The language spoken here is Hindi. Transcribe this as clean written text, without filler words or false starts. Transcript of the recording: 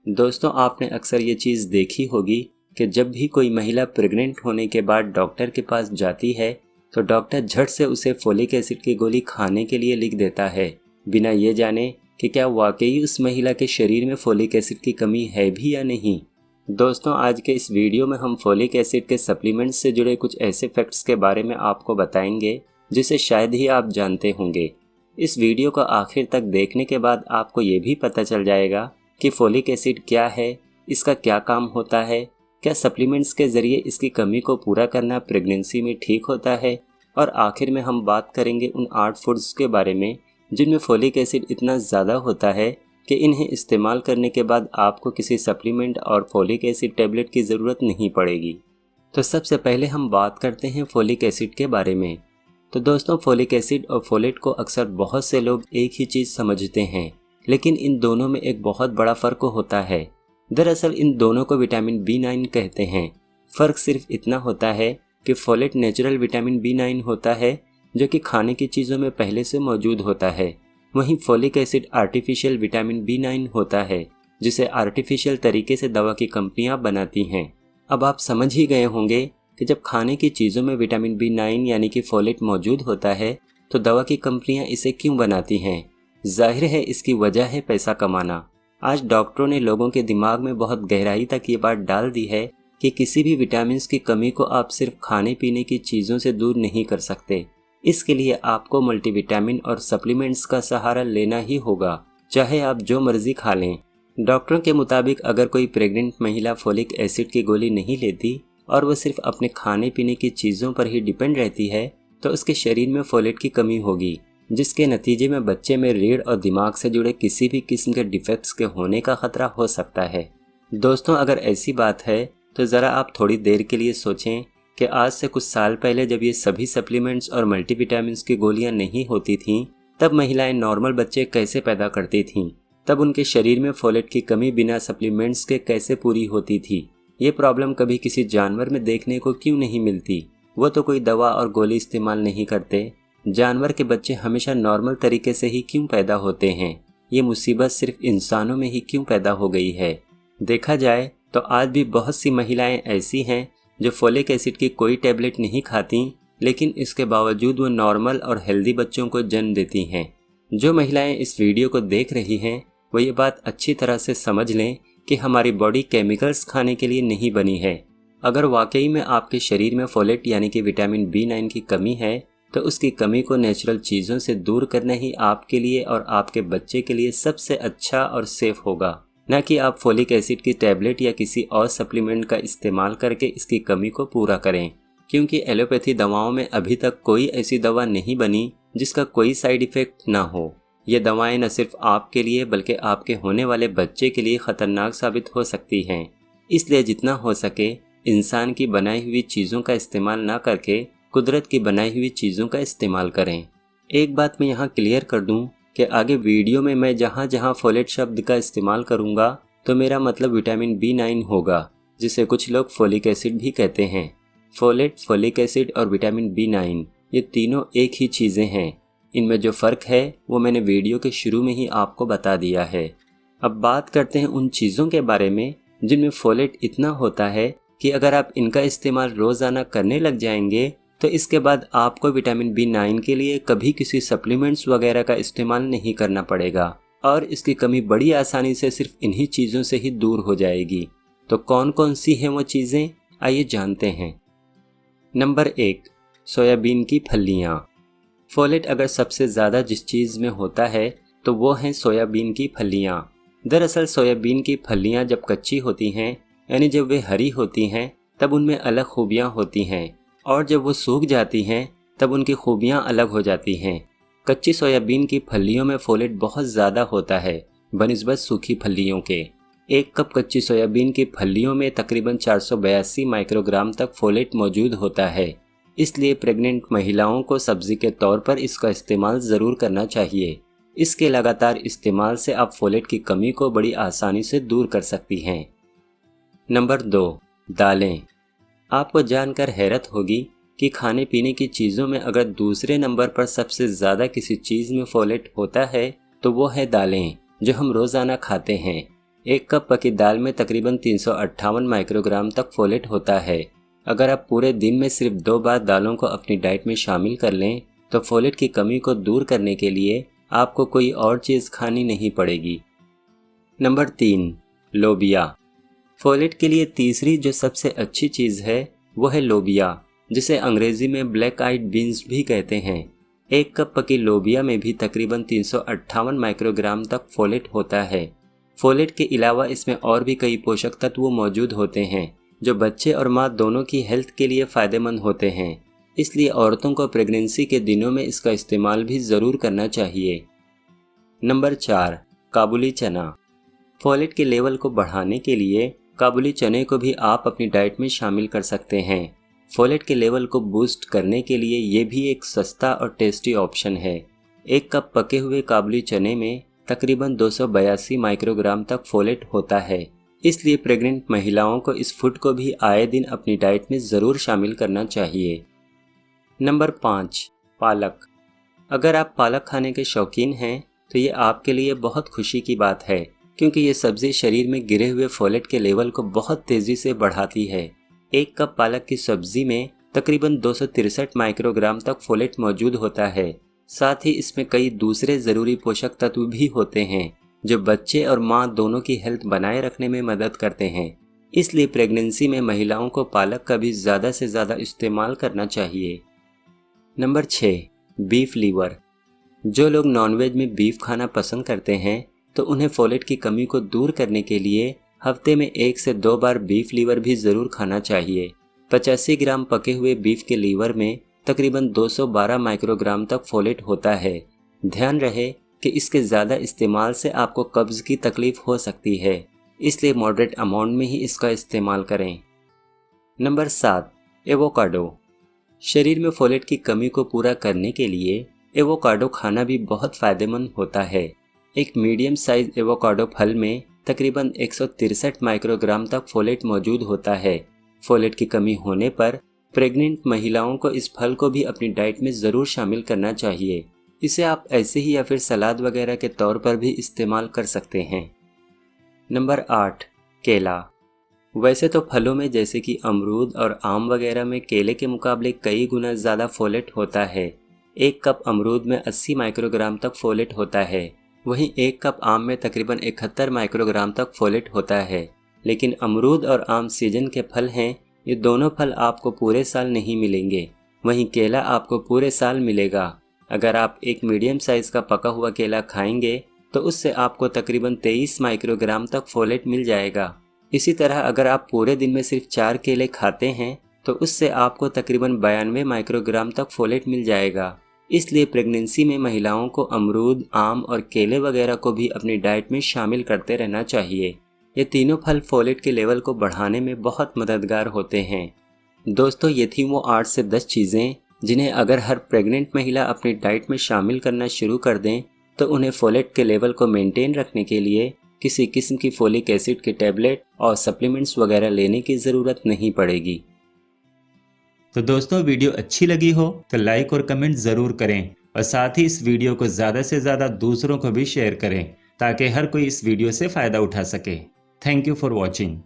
दोस्तों, आपने अक्सर ये चीज़ देखी होगी कि जब भी कोई महिला प्रेग्नेंट होने के बाद डॉक्टर के पास जाती है तो डॉक्टर झट से उसे फोलिक एसिड की गोली खाने के लिए लिख देता है, बिना ये जाने कि क्या वाकई उस महिला के शरीर में फोलिक एसिड की कमी है भी या नहीं। दोस्तों, आज के इस वीडियो में हम फोलिक एसिड के सप्लीमेंट्स से जुड़े कुछ ऐसे फैक्ट्स के बारे में आपको बताएंगे जिसे शायद ही आप जानते होंगे। इस वीडियो को आखिर तक देखने के बाद आपको ये भी पता चल जाएगा कि फोलिक एसिड क्या है, इसका क्या काम होता है, क्या सप्लीमेंट्स के ज़रिए इसकी कमी को पूरा करना प्रेगनेंसी में ठीक होता है, और आखिर में हम बात करेंगे उन 8 फूड्स के बारे में जिनमें फोलिक एसिड इतना ज़्यादा होता है कि इन्हें इस्तेमाल करने के बाद आपको किसी सप्लीमेंट और फोलिक एसिड टैबलेट की ज़रूरत नहीं पड़ेगी। तो सबसे पहले हम बात करते हैं फोलिक एसिड के बारे में। तो दोस्तों, फोलिक एसिड और फोलेट को अक्सर बहुत से लोग एक ही चीज़ समझते हैं, लेकिन इन दोनों में एक बहुत बड़ा फ़र्क होता है। दरअसल इन दोनों को विटामिन B9 कहते हैं। फ़र्क सिर्फ इतना होता है कि फोलेट नेचुरल विटामिन B9 होता है जो कि खाने की चीज़ों में पहले से मौजूद होता है, वहीं folic acid artificial vitamin B9 होता है जिसे आर्टिफिशियल तरीके से दवा की कंपनियां बनाती हैं। अब आप समझ ही गए होंगे कि जब खाने की चीज़ों में विटामिन B9 यानी कि फोलेट मौजूद होता है तो दवा की कंपनियां इसे क्यों बनाती हैं। जाहिर है इसकी वजह है पैसा कमाना। आज डॉक्टरों ने लोगों के दिमाग में बहुत गहराई तक ये बात डाल दी है कि किसी भी विटामिन की कमी को आप सिर्फ खाने पीने की चीज़ों से दूर नहीं कर सकते। इसके लिए आपको मल्टीविटामिन और सप्लीमेंट्स का सहारा लेना ही होगा, चाहे आप जो मर्जी खा लें। डॉक्टरों के मुताबिक अगर कोई प्रेग्नेंट महिला फोलिक एसिड की गोली नहीं लेती और वो सिर्फ अपने खाने पीने की चीज़ों पर ही डिपेंड रहती है तो उसके शरीर में फोलेट की कमी होगी, जिसके नतीजे में बच्चे में रीढ़ और दिमाग से जुड़े किसी भी किस्म के डिफेक्ट्स के होने का खतरा हो सकता है। दोस्तों, अगर ऐसी बात है तो ज़रा आप थोड़ी देर के लिए सोचें कि आज से कुछ साल पहले जब ये सभी सप्लीमेंट्स और मल्टीविटामिन्स की गोलियां नहीं होती थीं, तब महिलाएं नॉर्मल बच्चे कैसे पैदा करती थीं, तब उनके शरीर में फोलेट की कमी बिना सप्लीमेंट्स के कैसे पूरी होती थी। ये प्रॉब्लम कभी किसी जानवर में देखने को क्यों नहीं मिलती। वो तो कोई दवा और गोली इस्तेमाल नहीं करते। जानवर के बच्चे हमेशा नॉर्मल तरीके से ही क्यों पैदा होते हैं। ये मुसीबत सिर्फ इंसानों में ही क्यों पैदा हो गई है। देखा जाए तो आज भी बहुत सी महिलाएं ऐसी हैं जो फोलिक एसिड की कोई टैबलेट नहीं खाती, लेकिन इसके बावजूद वो नॉर्मल और हेल्दी बच्चों को जन्म देती हैं। जो महिलाएं इस वीडियो को देख रही हैं वो ये बात अच्छी तरह से समझ लें कि हमारी बॉडी केमिकल्स खाने के लिए नहीं बनी है। अगर वाकई में आपके शरीर में फोलेट यानी कि विटामिन B9 की कमी है तो उसकी कमी को नेचुरल चीज़ों से दूर करना ही आपके लिए और आपके बच्चे के लिए सबसे अच्छा और सेफ होगा, न कि आप फोलिक एसिड की टैबलेट या किसी और सप्लीमेंट का इस्तेमाल करके इसकी कमी को पूरा करें। क्योंकि एलोपैथी दवाओं में अभी तक कोई ऐसी दवा नहीं बनी जिसका कोई साइड इफ़ेक्ट ना हो। ये दवाएं न सिर्फ आपके लिए बल्कि आपके होने वाले बच्चे के लिए ख़तरनाक साबित हो सकती हैं। इसलिए जितना हो सके इंसान की बनाई हुई चीज़ों का इस्तेमाल ना करके कुदरत की बनाई हुई चीज़ों का इस्तेमाल करें। एक बात मैं यहाँ क्लियर कर दूँ कि आगे वीडियो में मैं जहाँ जहाँ फोलेट शब्द का इस्तेमाल करूँगा तो मेरा मतलब विटामिन B9 होगा, जिसे कुछ लोग फोलिक एसिड भी कहते हैं। फोलेट, फोलिक एसिड और विटामिन B9 ये तीनों एक ही चीज़ें हैं। इनमें जो फ़र्क है वो मैंने वीडियो के शुरू में ही आपको बता दिया है। अब बात करते हैं उन चीज़ों के बारे में जिनमें फोलेट इतना होता है कि अगर आप इनका इस्तेमाल रोज़ाना करने लग जाएंगे तो इसके बाद आपको विटामिन B9 के लिए कभी किसी सप्लीमेंट्स वगैरह का इस्तेमाल नहीं करना पड़ेगा और इसकी कमी बड़ी आसानी से सिर्फ इन्हीं चीज़ों से ही दूर हो जाएगी। तो कौन कौन सी हैं वो चीज़ें, आइए जानते हैं। नंबर 1, सोयाबीन की फलियाँ। फोलेट अगर सबसे ज़्यादा जिस चीज़ में होता है तो वो हैं सोयाबीन की फलियाँ। दरअसल सोयाबीन की फलियाँ जब कच्ची होती हैं यानी जब वे हरी होती हैं तब उनमें अलग खूबियाँ होती हैं, और जब वो सूख जाती हैं तब उनकी खूबियाँ अलग हो जाती हैं। कच्ची सोयाबीन की फलियों में फोलेट बहुत ज़्यादा होता है बनिस्बत सूखी फलियों के। 1 कप कच्ची सोयाबीन की फलियों में तकरीबन 482 माइक्रोग्राम तक फोलेट मौजूद होता है। इसलिए प्रेग्नेंट महिलाओं को सब्ज़ी के तौर पर इसका इस्तेमाल ज़रूर करना चाहिए। इसके लगातार इस्तेमाल से आप फोलेट की कमी को बड़ी आसानी से दूर कर सकती हैं। नंबर 2, दालें। आपको जानकर हैरत होगी कि खाने पीने की चीज़ों में अगर दूसरे नंबर पर सबसे ज़्यादा किसी चीज़ में फोलेट होता है तो वो है दालें, जो हम रोज़ाना खाते हैं। एक कप पकी दाल में तकरीबन 358 माइक्रोग्राम तक फोलेट होता है। अगर आप पूरे दिन में सिर्फ 2 बार दालों को अपनी डाइट में शामिल कर लें तो फोलेट की कमी को दूर करने के लिए आपको कोई और चीज़ खानी नहीं पड़ेगी। नंबर 3, लोबिया। फोलेट के लिए तीसरी जो सबसे अच्छी चीज़ है वो है लोबिया, जिसे अंग्रेजी में ब्लैक आइड बीन्स भी कहते हैं। एक कप पकी लोबिया में भी तकरीबन 358 माइक्रोग्राम तक फोलेट होता है। फोलेट के अलावा इसमें और भी कई पोषक तत्व मौजूद होते हैं जो बच्चे और माँ दोनों की हेल्थ के लिए फ़ायदेमंद होते हैं। इसलिए औरतों को प्रेगनेंसी के दिनों में इसका इस्तेमाल भी ज़रूर करना चाहिए। नंबर 4, काबुली चना। फोलेट के लेवल को बढ़ाने के लिए काबुली चने को भी आप अपनी डाइट में शामिल कर सकते हैं। फोलेट के लेवल को बूस्ट करने के लिए ये भी एक सस्ता और टेस्टी ऑप्शन है। एक कप पके हुए काबुली चने में तकरीबन 282 माइक्रोग्राम तक फोलेट होता है। इसलिए प्रेग्नेंट महिलाओं को इस फूड को भी आए दिन अपनी डाइट में ज़रूर शामिल करना चाहिए। नंबर 5, पालक। अगर आप पालक खाने के शौकीन हैं तो ये आपके लिए बहुत खुशी की बात है, क्योंकि ये सब्ज़ी शरीर में गिरे हुए फोलेट के लेवल को बहुत तेज़ी से बढ़ाती है। एक कप पालक की सब्जी में तकरीबन 263 माइक्रोग्राम तक फोलेट मौजूद होता है। साथ ही इसमें कई दूसरे ज़रूरी पोषक तत्व भी होते हैं जो बच्चे और माँ दोनों की हेल्थ बनाए रखने में मदद करते हैं। इसलिए प्रेगनेंसी में महिलाओं को पालक का भी ज़्यादा से ज़्यादा इस्तेमाल करना चाहिए। Number 6, beef liver. जो लोग नॉनवेज में बीफ खाना पसंद करते हैं तो उन्हें फोलेट की कमी को दूर करने के लिए हफ्ते में 1 से 2 बार बीफ लीवर भी ज़रूर खाना चाहिए। 85 ग्राम पके हुए बीफ के लीवर में तकरीबन 212 माइक्रोग्राम तक फोलेट होता है। ध्यान रहे कि इसके ज़्यादा इस्तेमाल से आपको कब्ज़ की तकलीफ़ हो सकती है, इसलिए मॉडरेट अमाउंट में ही इसका इस्तेमाल करें। Number 7, avocado. शरीर में फोलेट की कमी को पूरा करने के लिए एवोकाडो खाना भी बहुत फ़ायदेमंद होता है। एक मीडियम साइज एवोकाडो फल में तकरीबन 163 माइक्रोग्राम तक फोलेट मौजूद होता है। फोलेट की कमी होने पर प्रेग्नेंट महिलाओं को इस फल को भी अपनी डाइट में ज़रूर शामिल करना चाहिए। इसे आप ऐसे ही या फिर सलाद वगैरह के तौर पर भी इस्तेमाल कर सकते हैं। नंबर 8, केला। वैसे तो फलों में जैसे कि अमरूद और आम वगैरह में केले के मुकाबले कई गुना ज़्यादा फोलेट होता है। एक कप अमरूद में 80 माइक्रोग्राम तक फोलेट होता है, वहीं एक कप आम में तकरीबन 71 माइक्रोग्राम तक फोलेट होता है। लेकिन अमरूद और आम सीजन के फल हैं, ये दोनों फल आपको पूरे साल नहीं मिलेंगे, वहीं केला आपको पूरे साल मिलेगा। अगर आप एक मीडियम साइज़ का पका हुआ केला खाएंगे तो उससे आपको तकरीबन 23 माइक्रोग्राम तक फोलेट मिल जाएगा। इसी तरह अगर आप पूरे दिन में सिर्फ 4 केले खाते हैं तो उससे आपको तकरीबन 92 माइक्रोग्राम तक फोलेट मिल जाएगा। इसलिए प्रेगनेंसी में महिलाओं को अमरूद, आम और केले वगैरह को भी अपनी डाइट में शामिल करते रहना चाहिए। ये तीनों फल फोलेट के लेवल को बढ़ाने में बहुत मददगार होते हैं। दोस्तों, ये थी वो 8 से 10 चीज़ें जिन्हें अगर हर प्रेग्नेंट महिला अपनी डाइट में शामिल करना शुरू कर दें तो उन्हें फोलेट के लेवल को मेंटेन रखने के लिए किसी किस्म की फोलिक एसिड के टैबलेट और सप्लीमेंट्स वगैरह लेने की ज़रूरत नहीं पड़ेगी। तो दोस्तों, वीडियो अच्छी लगी हो तो लाइक और कमेंट ज़रूर करें और साथ ही इस वीडियो को ज़्यादा से ज़्यादा दूसरों को भी शेयर करें ताकि हर कोई इस वीडियो से फ़ायदा उठा सके। Thank you for watching.